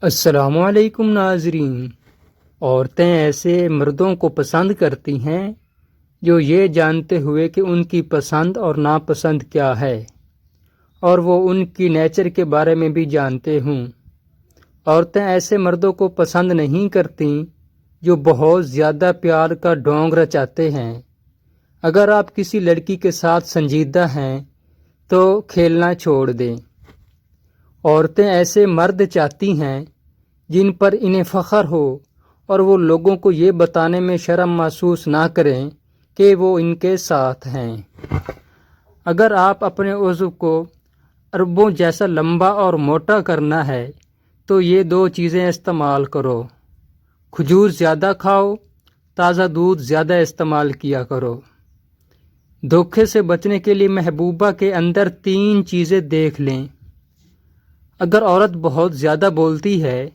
السلام علیکم ناظرین۔ عورتیں ایسے مردوں کو پسند کرتی ہیں جو یہ جانتے ہوئے کہ ان کی پسند اور ناپسند کیا ہے اور وہ ان کی نیچر کے بارے میں بھی جانتے ہوں۔ عورتیں ایسے مردوں کو پسند نہیں کرتیں جو بہت زیادہ پیار کا ڈھونگ رچاتے ہیں۔ اگر آپ کسی لڑکی کے ساتھ سنجیدہ ہیں تو کھیلنا چھوڑ دیں۔ عورتیں ایسے مرد چاہتی ہیں جن پر انہیں فخر ہو اور وہ لوگوں کو یہ بتانے میں شرم محسوس نہ کریں کہ وہ ان کے ساتھ ہیں۔ اگر آپ اپنے عضو کو اربوں جیسا لمبا اور موٹا کرنا ہے تو یہ 2 چیزیں استعمال کرو۔ کھجور زیادہ کھاؤ، تازہ دودھ زیادہ استعمال کیا کرو۔ دھوکے سے بچنے کے لیے محبوبہ کے اندر 3 چیزیں دیکھ لیں۔ اگر عورت بہت زیادہ بولتی ہے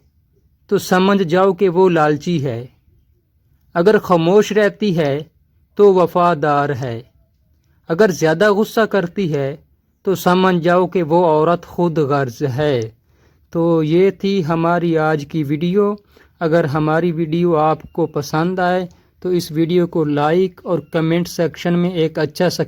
تو سمجھ جاؤ کہ وہ لالچی ہے۔ اگر خاموش رہتی ہے تو وفادار ہے۔ اگر زیادہ غصہ کرتی ہے تو سمجھ جاؤ کہ وہ عورت خود غرض ہے۔ تو یہ تھی ہماری آج کی ویڈیو۔ اگر ہماری ویڈیو آپ کو پسند آئے تو اس ویڈیو کو لائک اور کمنٹ سیکشن میں ایک اچھا سا